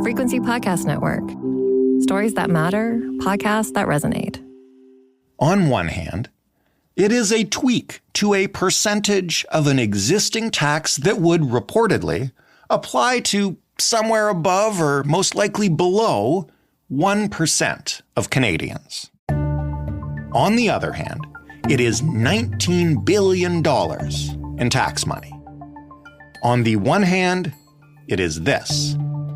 Frequency Podcast Network. Stories that matter, podcasts that resonate. On one hand, it is a tweak to a percentage of an existing tax that would reportedly apply to somewhere above or most likely below 1% of Canadians. On the other hand, it is $19 billion in tax money. On the one hand, it is this.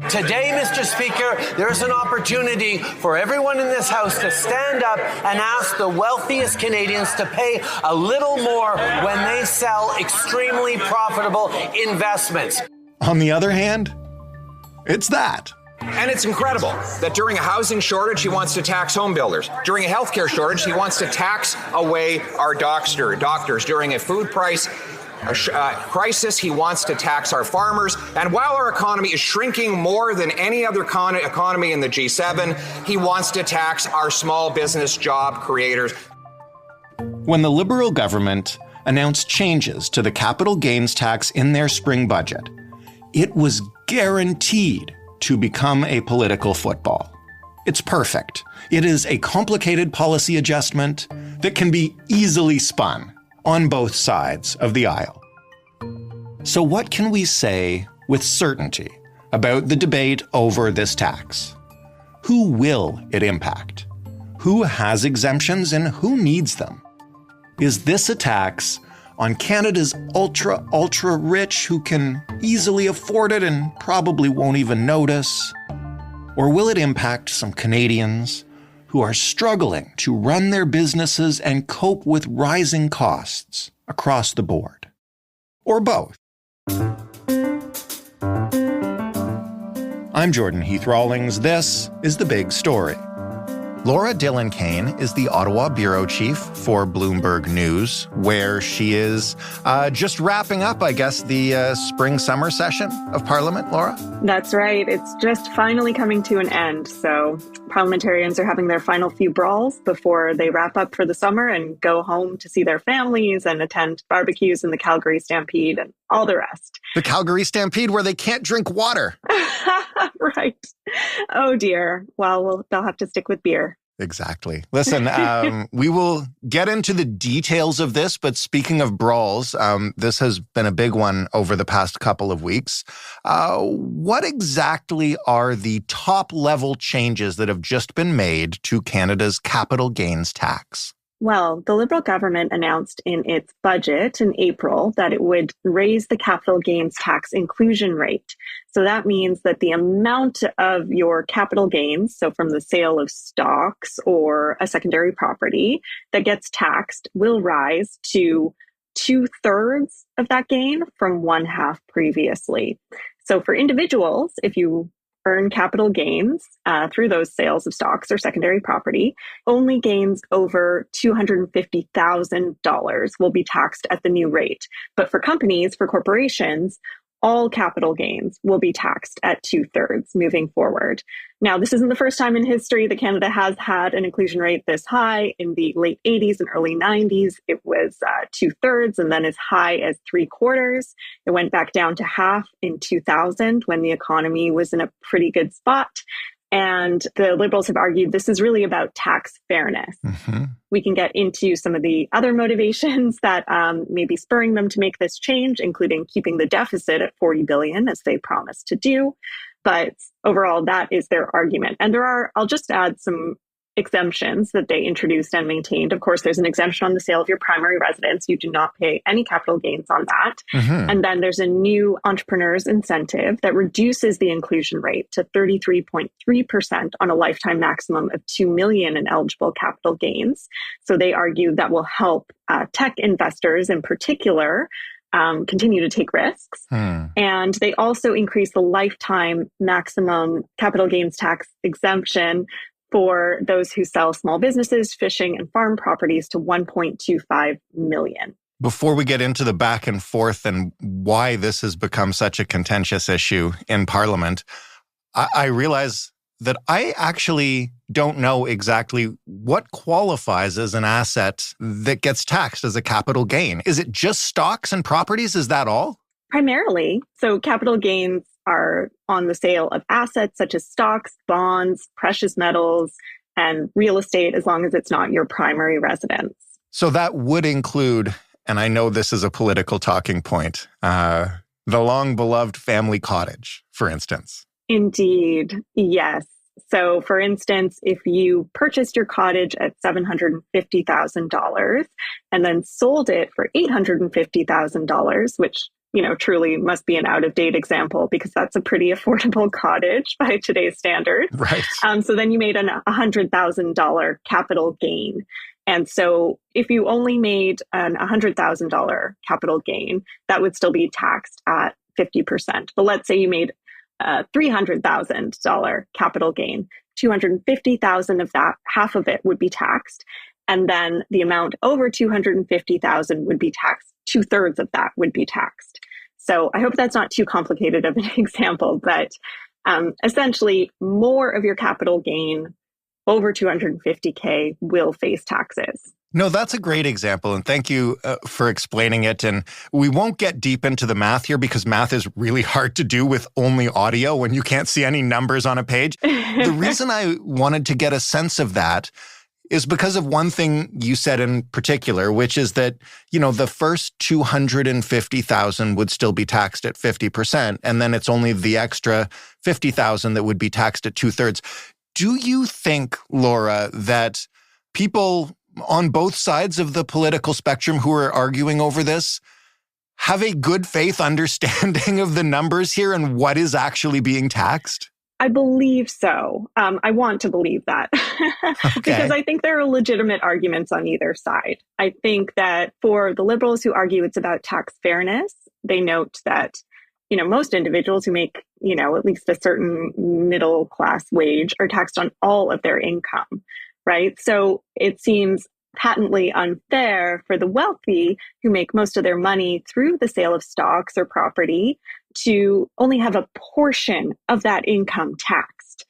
Today, Mr. Speaker, there's an opportunity for everyone in this House to stand up and ask the wealthiest Canadians to pay a little more when they sell extremely profitable investments. On the other hand, it's that. And it's incredible that during a housing shortage, he wants to tax home builders. During a healthcare shortage, he wants to tax away our doctors. During a food price crisis, he wants to tax our farmers. And while our economy is shrinking more than any other economy in the G7, he wants to tax our small business job creators. When the Liberal government announced changes to the capital gains tax in their spring budget, it was guaranteed to become a political football. It's perfect. It is a complicated policy adjustment that can be easily spun on both sides of the aisle. So what can we say with certainty about the debate over this tax? Who will it impact? Who has exemptions and who needs them? Is this a tax on Canada's ultra rich who can easily afford it and probably won't even notice? Or will it impact some Canadians who are struggling to run their businesses and cope with rising costs across the board? Or both? I'm Jordan Heath Rawlings. This is The Big Story. Laura Dillon Kane is the Ottawa bureau chief for Bloomberg News, where she is just wrapping up, I guess, the spring-summer session of Parliament, Laura? That's right. It's just finally coming to an end. So parliamentarians are having their final few brawls before they wrap up for the summer and go home to see their families and attend barbecues in the Calgary Stampede and all the rest. The Calgary Stampede where they can't drink water. Right. Oh, dear. Well, they'll have to stick with beer. Exactly. Listen, we will get into the details of this, but speaking of brawls, this has been a big one over the past couple of weeks. What exactly are the top-level changes that have just been made to Canada's capital gains tax? Well, the Liberal government announced in its budget in April that it would raise the capital gains tax inclusion rate. So that means that the amount of your capital gains, so from the sale of stocks or a secondary property that gets taxed, will rise to 2/3 of that gain from 1/2 previously. So for individuals, if you earn capital gains through those sales of stocks or secondary property, only gains over $250,000 will be taxed at the new rate. But for companies, for corporations, all capital gains will be taxed at 2/3 moving forward. Now, this isn't the first time in history that Canada has had an inclusion rate this high. In the late 80s and early 90s, it was 2/3 and then as high as 3/4. It went back down to half in 2000 when the economy was in a pretty good spot. And the Liberals have argued this is really about tax fairness. Mm-hmm. We can get into some of the other motivations that may be spurring them to make this change, including keeping the deficit at $40 billion, as they promised to do. But overall, that is their argument. And I'll just add some exemptions that they introduced and maintained. Of course, there's an exemption on the sale of your primary residence. You do not pay any capital gains on that. Mm-hmm. And then there's a new entrepreneur's incentive that reduces the inclusion rate to 33.3% on a lifetime maximum of $2 million in eligible capital gains. So they argue that will help tech investors in particular continue to take risks. And they also increase the lifetime maximum capital gains tax exemption for those who sell small businesses, fishing, and farm properties to $1.25 million. Before we get into the back and forth and why this has become such a contentious issue in Parliament, I realize that I actually don't know exactly what qualifies as an asset that gets taxed as a capital gain. Is it just stocks and properties? Is that all? Primarily. So capital gains are on the sale of assets such as stocks, bonds, precious metals, and real estate, as long as it's not your primary residence. So that would include, and I know this is a political talking point, the long-beloved family cottage, for instance. Indeed, yes. So, for instance, if you purchased your cottage at $750,000 and then sold it for $850,000, which, truly must be an out-of-date example because that's a pretty affordable cottage by today's standards. Right. So then you made a $100,000 capital gain. And so if you only made an $100,000 capital gain, that would still be taxed at 50%. But let's say you made a $300,000 capital gain, $250,000 of that, half of it would be taxed. And then the amount over $250,000 would be taxed. 2/3 of that would be taxed. So I hope that's not too complicated of an example, but essentially more of your capital gain over $250K will face taxes. No, that's a great example. And thank you for explaining it. And we won't get deep into the math here because math is really hard to do with only audio when you can't see any numbers on a page. The reason I wanted to get a sense of that is because of one thing you said in particular, which is that, the first $250,000 would still be taxed at 50%. And then it's only the extra $50,000 that would be taxed at 2/3. Do you think, Laura, that people on both sides of the political spectrum who are arguing over this have a good faith understanding of the numbers here and what is actually being taxed? I believe so. I want to believe that because I think there are legitimate arguments on either side. I think that for the liberals who argue it's about tax fairness, they note that, most individuals who make, at least a certain middle class wage are taxed on all of their income, right? So it seems patently unfair for the wealthy who make most of their money through the sale of stocks or property to only have a portion of that income taxed.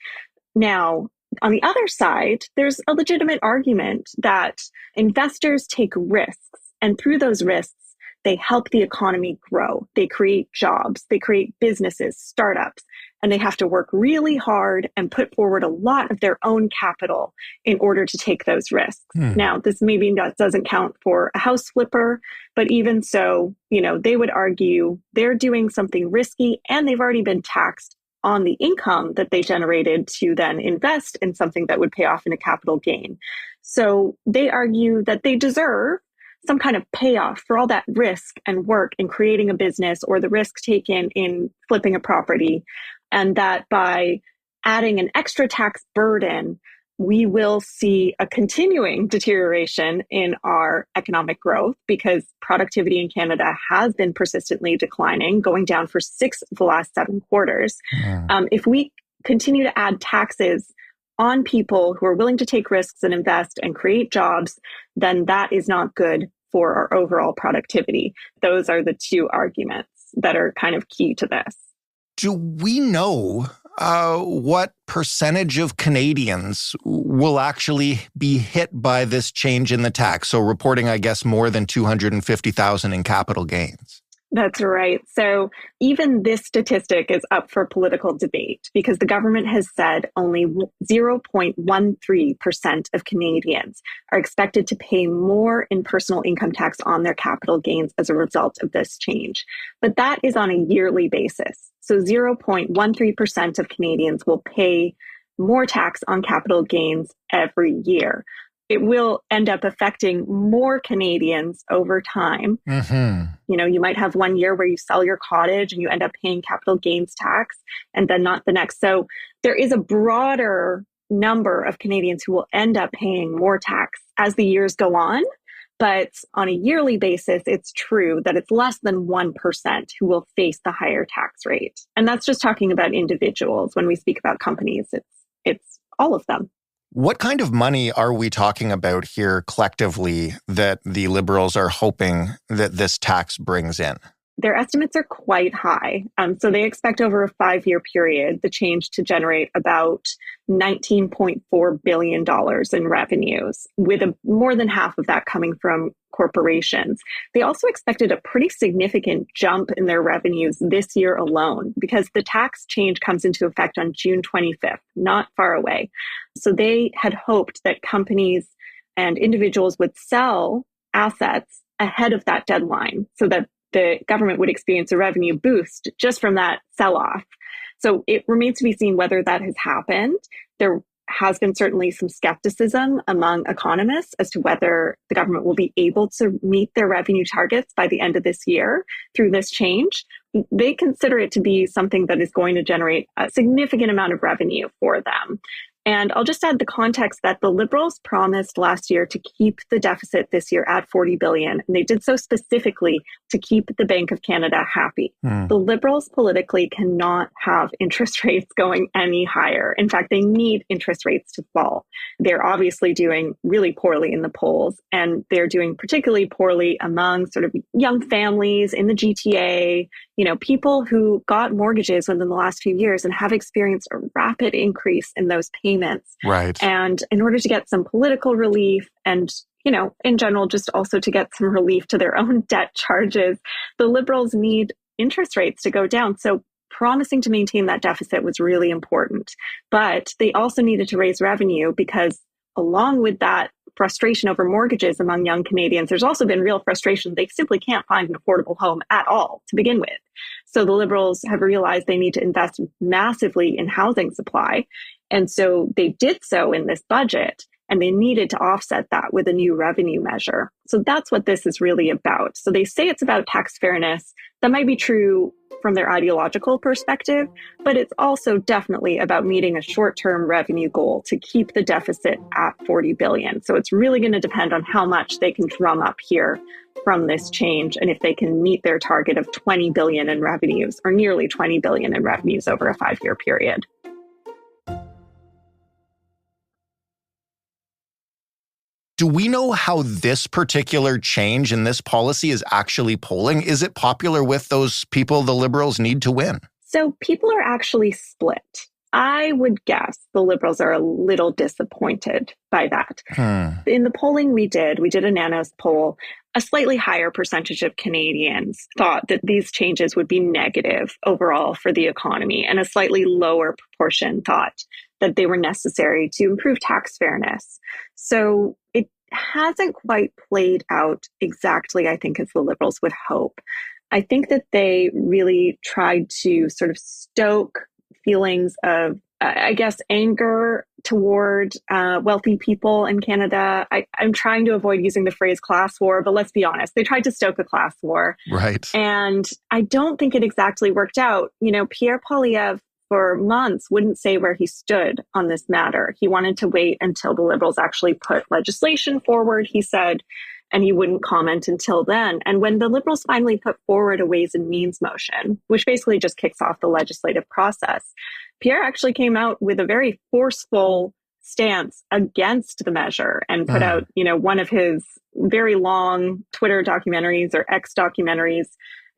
Now, on the other side, there's a legitimate argument that investors take risks, and through those risks, they help the economy grow. They create jobs, they create businesses, startups, and they have to work really hard and put forward a lot of their own capital in order to take those risks. Now, this maybe doesn't count for a house flipper, but even so, they would argue they're doing something risky and they've already been taxed on the income that they generated to then invest in something that would pay off in a capital gain. So they argue that they deserve some kind of payoff for all that risk and work in creating a business or the risk taken in flipping a property. And that by adding an extra tax burden, we will see a continuing deterioration in our economic growth because productivity in Canada has been persistently declining, going down for 6 of the last 7 quarters. If we continue to add taxes on people who are willing to take risks and invest and create jobs, then that is not good for our overall productivity. Those are the two arguments that are kind of key to this. Do we know what percentage of Canadians will actually be hit by this change in the tax? So reporting, I guess, more than $250,000 in capital gains. That's right. So even this statistic is up for political debate because the government has said only 0.13% of Canadians are expected to pay more in personal income tax on their capital gains as a result of this change. But that is on a yearly basis. So 0.13% of Canadians will pay more tax on capital gains every year. It will end up affecting more Canadians over time. You might have one year where you sell your cottage and you end up paying capital gains tax and then not the next. So there is a broader number of Canadians who will end up paying more tax as the years go on. But on a yearly basis, it's true that it's less than 1% who will face the higher tax rate. And that's just talking about individuals. When we speak about companies, it's all of them. What kind of money are we talking about here collectively that the Liberals are hoping that this tax brings in? their estimates are quite high. So they expect over a 5-year period, the change to generate about $19.4 billion in revenues, with more than half of that coming from corporations. They also expected a pretty significant jump in their revenues this year alone, because the tax change comes into effect on June 25th, not far away. So they had hoped that companies and individuals would sell assets ahead of that deadline so that the government would experience a revenue boost just from that sell-off. So it remains to be seen whether that has happened. There has been certainly some skepticism among economists as to whether the government will be able to meet their revenue targets by the end of this year through this change. They consider it to be something that is going to generate a significant amount of revenue for them. And I'll just add the context that the Liberals promised last year to keep the deficit this year at $40 billion. And they did so specifically to keep the Bank of Canada happy. The Liberals politically cannot have interest rates going any higher. In fact, they need interest rates to fall. They're obviously doing really poorly in the polls, and they're doing particularly poorly among sort of young families in the GTA, people who got mortgages within the last few years and have experienced a rapid increase in those payments. Right. And in order to get some political relief and, in general, just also to get some relief to their own debt charges, the Liberals need interest rates to go down. So promising to maintain that deficit was really important. But they also needed to raise revenue because along with that frustration over mortgages among young Canadians, there's also been real frustration. They simply can't find an affordable home at all to begin with. So the Liberals have realized they need to invest massively in housing supply. And so they did so in this budget, and they needed to offset that with a new revenue measure. So that's what this is really about. So they say it's about tax fairness. That might be true from their ideological perspective, but it's also definitely about meeting a short-term revenue goal to keep the deficit at $40 billion. So it's really going to depend on how much they can drum up here from this change, and if they can meet their target of $20 billion in revenues, or nearly $20 billion in revenues over a 5-year period. Do we know how this particular change in this policy is actually polling? Is it popular with those people the Liberals need to win? So people are actually split. I would guess the Liberals are a little disappointed by that. In the polling we did a Nanos poll, a slightly higher percentage of Canadians thought that these changes would be negative overall for the economy, and a slightly lower proportion thought that they were necessary to improve tax fairness. So it hasn't quite played out exactly, I think, as the Liberals would hope. I think that they really tried to sort of stoke feelings of, anger toward wealthy people in Canada. I'm trying to avoid using the phrase class war, but let's be honest, they tried to stoke a class war. Right. And I don't think it exactly worked out. Pierre Poilievre for months wouldn't say where he stood on this matter. He wanted to wait until the Liberals actually put legislation forward, he said, and he wouldn't comment until then. And when the Liberals finally put forward a Ways and Means motion, which basically just kicks off the legislative process, Pierre actually came out with a very forceful stance against the measure and put out, one of his very long Twitter documentaries or X documentaries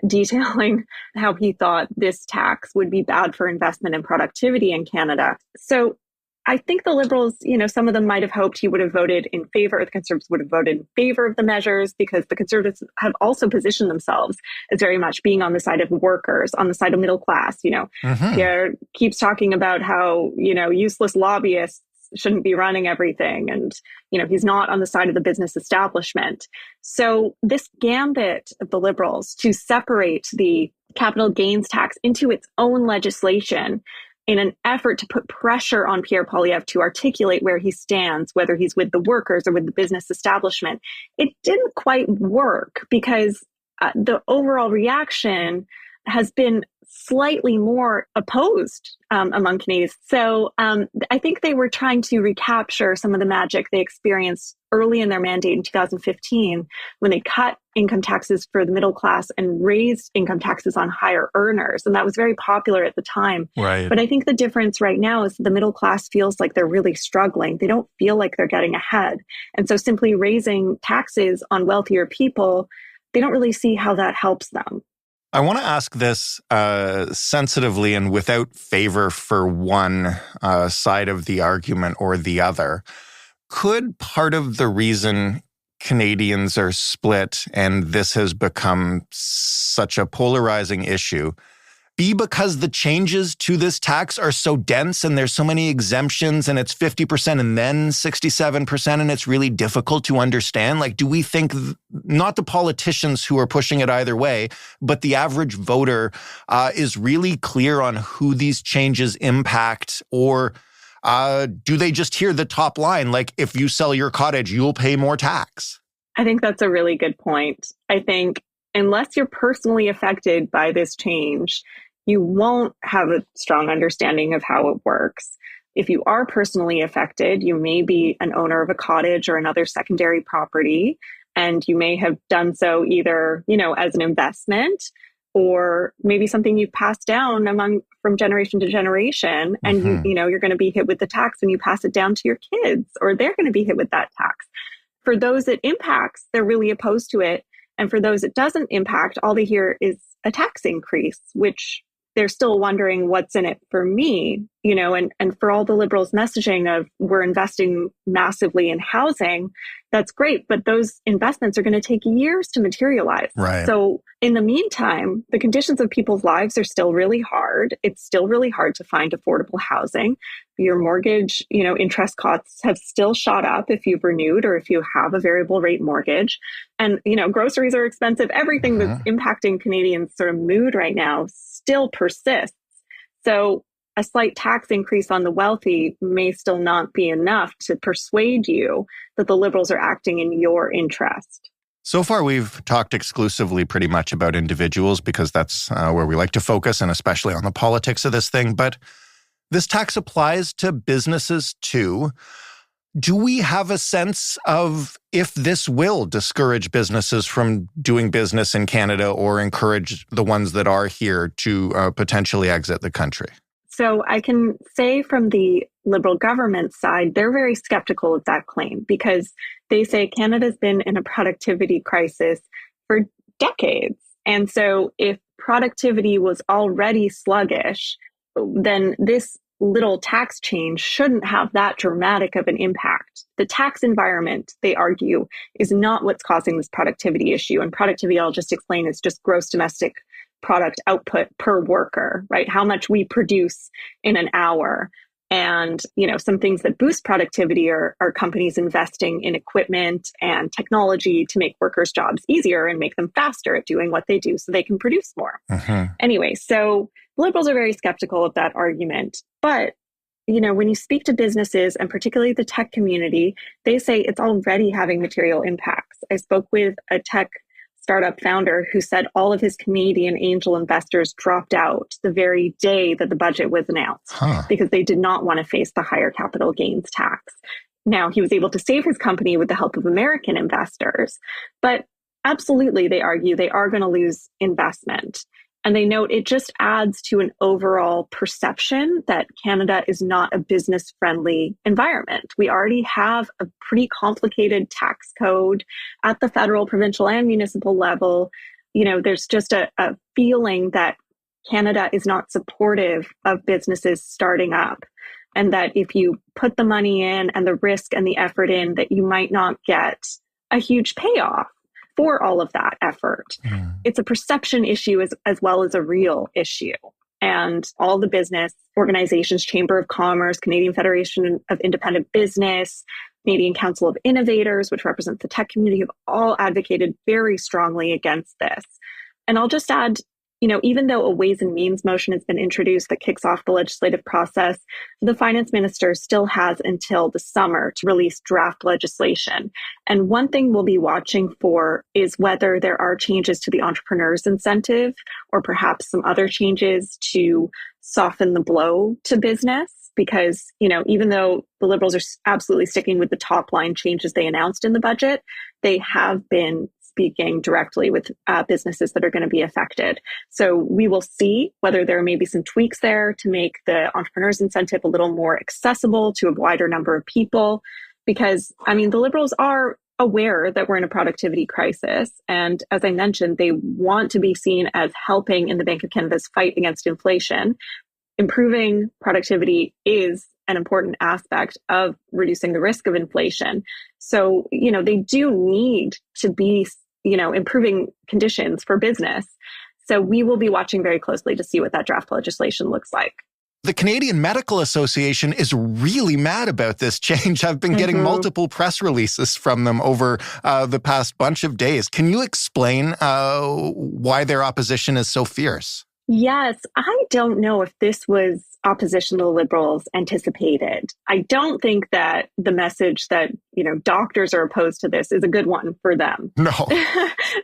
detailing how he thought this tax would be bad for investment and productivity in Canada. So I think the Liberals, some of them might have hoped he would have voted in favor, or the Conservatives would have voted in favor of the measures, because the Conservatives have also positioned themselves as very much being on the side of workers, on the side of middle class. Pierre keeps talking about how, useless lobbyists shouldn't be running everything. And, he's not on the side of the business establishment. So this gambit of the Liberals to separate the capital gains tax into its own legislation in an effort to put pressure on Pierre Poilievre to articulate where he stands, whether he's with the workers or with the business establishment, it didn't quite work, because the overall reaction has been slightly more opposed among Canadians. So I think they were trying to recapture some of the magic they experienced early in their mandate in 2015, when they cut income taxes for the middle class and raised income taxes on higher earners. And that was very popular at the time. Right. But I think the difference right now is the middle class feels like they're really struggling. They don't feel like they're getting ahead. And so simply raising taxes on wealthier people, they don't really see how that helps them. I want to ask this sensitively and without favor for one side of the argument or the other. Could part of the reason Canadians are split and this has become such a polarizing issue be because the changes to this tax are so dense and there's so many exemptions and it's 50% and then 67% and it's really difficult to understand? Like, do we think not the politicians who are pushing it either way, but the average voter is really clear on who these changes impact? Or do they just hear the top line, like, if you sell your cottage, you'll pay more tax? I think that's a really good point. I think unless you're personally affected by this change, you won't have a strong understanding of how it works. If you are personally affected, you may be an owner of a cottage or another secondary property, and you may have done so either, as an investment or maybe something you've passed down from generation to generation. And you're going to be hit with the tax when you pass it down to your kids, or they're going to be hit with that tax. For those it impacts, they're really opposed to it. And for those it doesn't impact, all they hear is a tax increase, which they're still wondering what's in it for me, and for all the Liberals' messaging of we're investing massively in housing, that's great, but those investments are going to take years to materialize. Right. So in the meantime, the conditions of people's lives are still really hard. It's still really hard to find affordable housing. Your mortgage, interest costs have still shot up if you've renewed or if you have a variable rate mortgage. And, groceries are expensive. Everything that's impacting Canadians' sort of mood right now still persists. So a slight tax increase on the wealthy may still not be enough to persuade you that the Liberals are acting in your interest. So far, we've talked exclusively pretty much about individuals because that's where we like to focus, and especially on the politics of this thing. But this tax applies to businesses too. Do we have a sense of if this will discourage businesses from doing business in Canada or encourage the ones that are here to potentially exit the country? So I can say from the Liberal government side, they're very skeptical of that claim because they say Canada's been in a productivity crisis for decades. And so if productivity was already sluggish, then this little tax change shouldn't have that dramatic of an impact. The tax environment, they argue, is not what's causing this productivity issue. And productivity, I'll just explain, is just gross domestic product output per worker, right? How much we produce in an hour. And, some things that boost productivity are companies investing in equipment and technology to make workers' jobs easier and make them faster at doing what they do so they can produce more. Anyway, so Liberals are very skeptical of that argument. But, when you speak to businesses and particularly the tech community, they say it's already having material impacts. I spoke with a tech startup founder who said all of his Canadian angel investors dropped out the very day that the budget was announced because they did not want to face the higher capital gains tax. Now, he was able to save his company with the help of American investors, but absolutely, they argue they are going to lose investment. And they note it just adds to an overall perception that Canada is not a business-friendly environment. We already have a pretty complicated tax code at the federal, provincial, and municipal level. There's just a feeling that Canada is not supportive of businesses starting up, and that if you put the money in and the risk and the effort in, that you might not get a huge payoff for all of that effort. It's a perception issue as well as a real issue. And all the business organizations, Chamber of Commerce, Canadian Federation of Independent Business, Canadian Council of Innovators, which represents the tech community, have all advocated very strongly against this. And I'll just add, even though a Ways and Means motion has been introduced that kicks off the legislative process, the finance minister still has until the summer to release draft legislation. And one thing we'll be watching for is whether there are changes to the entrepreneur's incentive or perhaps some other changes to soften the blow to business. Because, even though the Liberals are absolutely sticking with the top line changes they announced in the budget, they have been speaking directly with businesses that are going to be affected. So we will see whether there may be some tweaks there to make the entrepreneur's incentive a little more accessible to a wider number of people. Because, the Liberals are aware that we're in a productivity crisis. And as I mentioned, they want to be seen as helping in the Bank of Canada's fight against inflation. Improving productivity is an important aspect of reducing the risk of inflation. So, they do need to be, improving conditions for business. So we will be watching very closely to see what that draft legislation looks like. The Canadian Medical Association is really mad about this change. I've been getting multiple press releases from them over the past bunch of days. Can you explain why their opposition is so fierce? Yes, I don't know if this was opposition the Liberals anticipated. I don't think that the message that, doctors are opposed to this is a good one for them. No.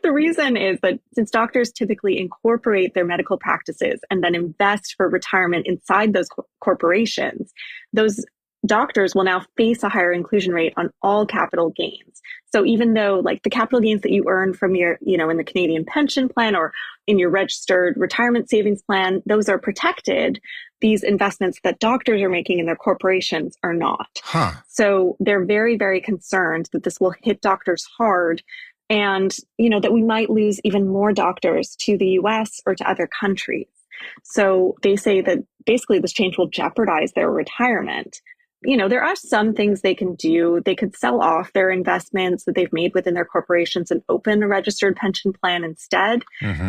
The reason is that since doctors typically incorporate their medical practices and then invest for retirement inside those corporations, those doctors will now face a higher inclusion rate on all capital gains. So even though the capital gains that you earn from your, in the Canadian pension plan or in your registered retirement savings plan, those are protected. These investments that doctors are making in their corporations are not. So they're very, very concerned that this will hit doctors hard and, that we might lose even more doctors to the US or to other countries. So they say that basically this change will jeopardize their retirement. There are some things they can do. They could sell off their investments that they've made within their corporations and open a registered pension plan instead.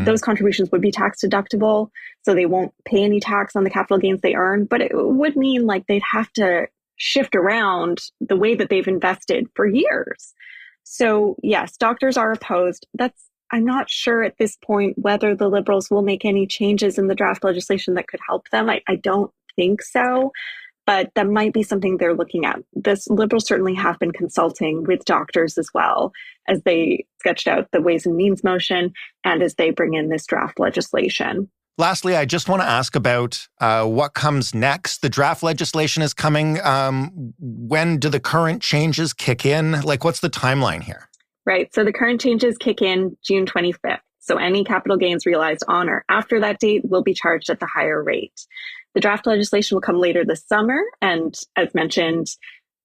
Those contributions would be tax deductible, so they won't pay any tax on the capital gains they earn. But it would mean they'd have to shift around the way that they've invested for years. So yes, doctors are opposed. I'm not sure at this point whether the Liberals will make any changes in the draft legislation that could help them. I don't think so. But that might be something they're looking at. The Liberals certainly have been consulting with doctors as well as they sketched out the Ways and Means motion and as they bring in this draft legislation. Lastly, I just want to ask about what comes next. The draft legislation is coming. When do the current changes kick in? What's the timeline here? Right. So the current changes kick in June 25th. So any capital gains realized on or after that date will be charged at the higher rate. The draft legislation will come later this summer. And as mentioned,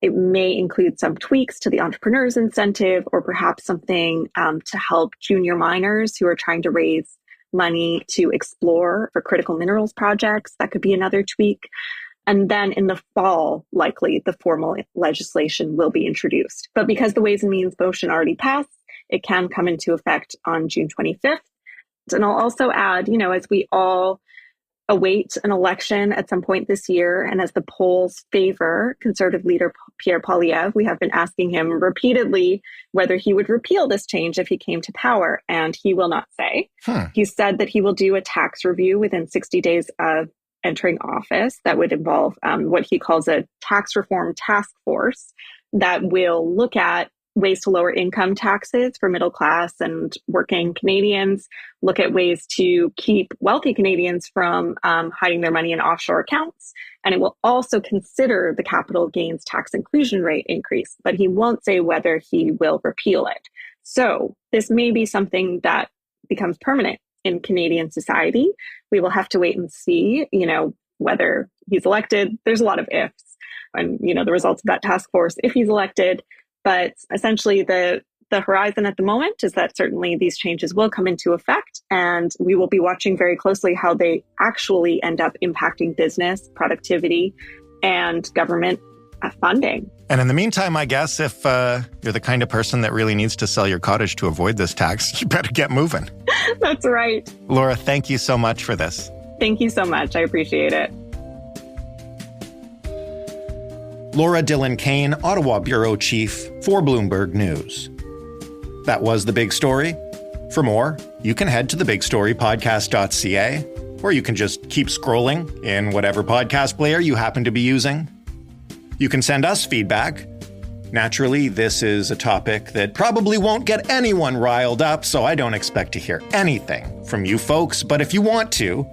it may include some tweaks to the entrepreneur's incentive or perhaps something to help junior miners who are trying to raise money to explore for critical minerals projects. That could be another tweak. And then in the fall, likely the formal legislation will be introduced. But because the Ways and Means motion already passed, it can come into effect on June 25th. And I'll also add, as we all await an election at some point this year, and as the polls favor Conservative leader Pierre Poilievre, we have been asking him repeatedly whether he would repeal this change if he came to power, and he will not say. He said that he will do a tax review within 60 days of entering office that would involve what he calls a tax reform task force that will look at ways to lower income taxes for middle class and working Canadians, look at ways to keep wealthy Canadians from hiding their money in offshore accounts. And it will also consider the capital gains tax inclusion rate increase, but he won't say whether he will repeal it. So this may be something that becomes permanent in Canadian society. We will have to wait and see, whether he's elected. There's a lot of ifs and, the results of that task force if he's elected. But essentially, the horizon at the moment is that certainly these changes will come into effect, and we will be watching very closely how they actually end up impacting business, productivity, and government funding. And in the meantime, I guess if you're the kind of person that really needs to sell your cottage to avoid this tax, you better get moving. That's right. Laura, thank you so much for this. Thank you so much. I appreciate it. Laura Dillon-Kane, Ottawa Bureau Chief for Bloomberg News. That was The Big Story. For more, you can head to thebigstorypodcast.ca, or you can just keep scrolling in whatever podcast player you happen to be using. You can send us feedback. Naturally, this is a topic that probably won't get anyone riled up, so I don't expect to hear anything from you folks. But if you want to,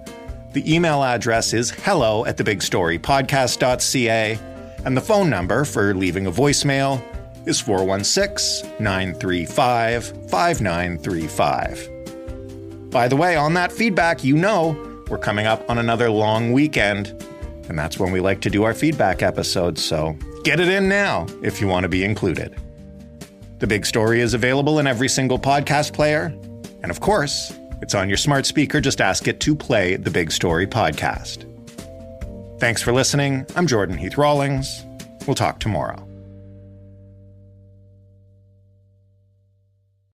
the email address is hello@thebigstorypodcast.ca. And the phone number for leaving a voicemail is 416-935-5935. By the way, on that feedback, we're coming up on another long weekend, and that's when we like to do our feedback episodes, so get it in now if you want to be included. The Big Story is available in every single podcast player. And of course, it's on your smart speaker. Just ask it to play the Big Story podcast. Thanks for listening. I'm Jordan Heath Rawlings. We'll talk tomorrow.